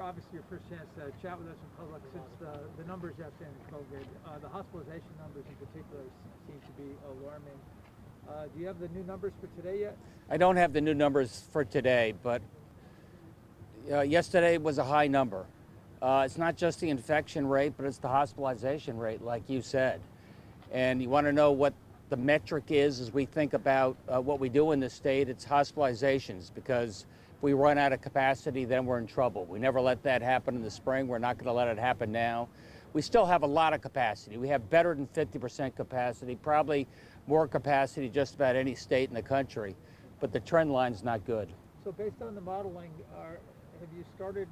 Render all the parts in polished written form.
obviously your first chance to chat with us in public since the numbers have been COVID. The hospitalization numbers in particular seem to be alarming. Do you have the new numbers for today yet? I don't have the new numbers for today, but yesterday was a high number. It's not just the infection rate, but it's the hospitalization rate, like you said. And you want to know what the metric is as we think about what we do in this state, it's hospitalizations, because if we run out of capacity, then we're in trouble. We never let that happen in the spring. We're not going to let it happen now. We still have a lot of capacity. We have better than 50% capacity, probably more capacity just about any state in the country, but the trend line's not good. So based on the modeling, have you started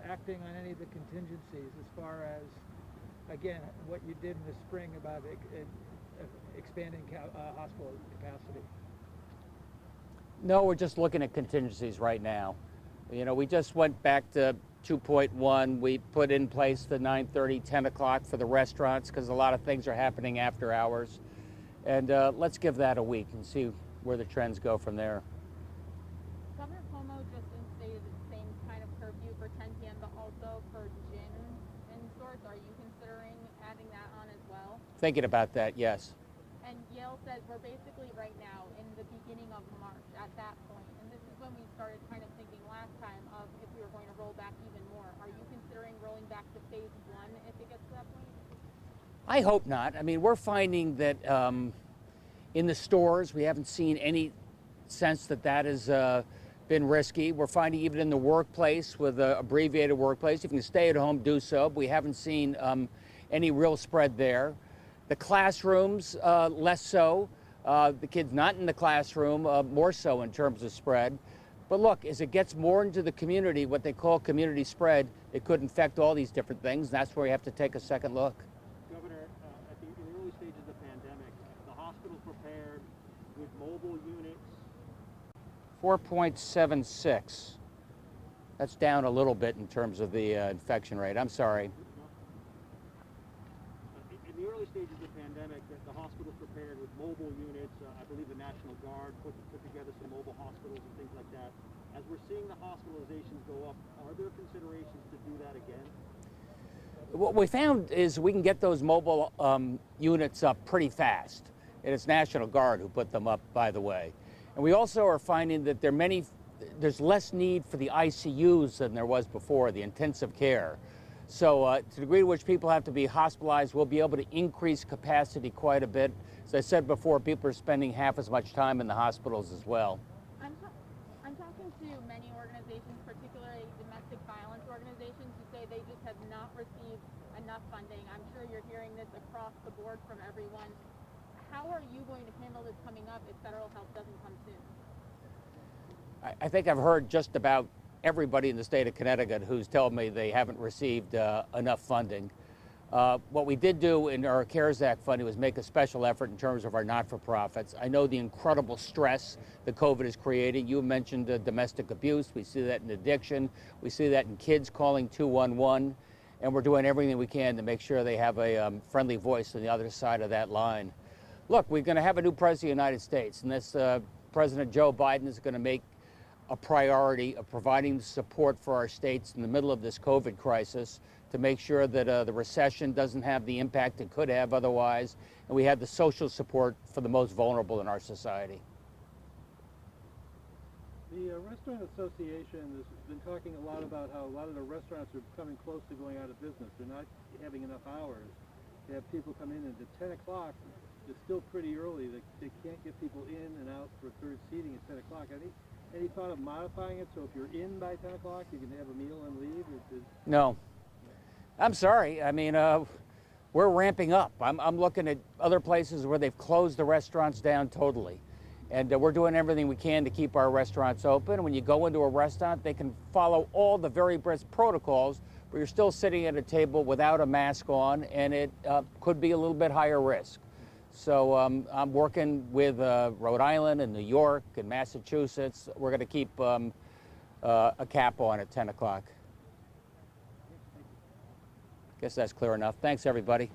acting on any of the contingencies as far as, again, what you did in the spring about expanding hospital capacity? No, we're just looking at contingencies right now. You know, we just went back to 2.1. We put in place the 9:30, 10 o'clock for the restaurants because a lot of things are happening after hours. And let's give that a week and see where the trends go from there. Governor Cuomo just instated the same kind of curfew for 10 p.m., but also for gyms and stores. Are you considering adding that on as well? Thinking about that, yes. And Yale says we're basically right now in the beginning of March at that point. And this is when we started kind of thinking last time of if we were going to roll back even more. Are you considering rolling back to phase 1 if it gets to that point? I hope not. I mean, we're finding that in the stores, we haven't seen any sense that that has been risky. We're finding even in the workplace with an abbreviated workplace, if you can stay at home, do so. But we haven't seen any real spread there. The classrooms, less so. The kids not in the classroom, more so in terms of spread. But look, as it gets more into the community, what they call community spread, it could infect all these different things. That's where we have to take a second look. Governor, in the early stages of the pandemic, the hospital prepared with mobile units. 4.76. That's down a little bit in terms of the infection rate. I'm sorry. In the early stages of the pandemic, the hospitals prepared with mobile units. I believe the National Guard put together some mobile hospitals and things like that. As we're seeing the hospitalizations go up, are there considerations to do that again? What we found is we can get those mobile units up pretty fast. And it's National Guard who put them up, by the way. And we also are finding that there's less need for the ICUs than there was before, the intensive care. So to the degree to which people have to be hospitalized, we'll be able to increase capacity quite a bit. As I said before, people are spending half as much time in the hospitals as well. I'm talking to many organizations, particularly domestic violence organizations, who say they just have not received enough funding. I'm sure you're hearing this across the board from everyone. How are you going to handle this coming up if federal help doesn't come soon? I think I've heard just about everybody in the state of Connecticut who's told me they haven't received enough funding. What we did do in our CARES Act funding was make a special effort in terms of our not-for-profits. I know the incredible stress that COVID is creating. You mentioned domestic abuse. We see that in addiction. We see that in kids calling 211. And we're doing everything we can to make sure they have a friendly voice on the other side of that line. Look, we're going to have a new president of the United States, and this President Joe Biden is going to make a priority of providing support for our states in the middle of this COVID crisis to make sure that the recession doesn't have the impact it could have otherwise, and we have the social support for the most vulnerable in our society. The Restaurant Association has been talking a lot about how a lot of the restaurants are coming close to going out of business. They're not having enough hours. They have people come in and at 10 o'clock, it's still pretty early. They can't get people in and out for third seating at 10 o'clock. Any thought of modifying it so if you're in by 10 o'clock, you can have a meal and leave? No. I'm sorry. I mean, we're ramping up. I'm looking at other places where they've closed the restaurants down totally. And we're doing everything we can to keep our restaurants open. When you go into a restaurant, they can follow all the very best protocols, but you're still sitting at a table without a mask on, and it could be a little bit higher risk. So I'm working with Rhode Island and New York and Massachusetts. We're going to keep a cap on at 10 o'clock. Guess that's clear enough. Thanks, everybody.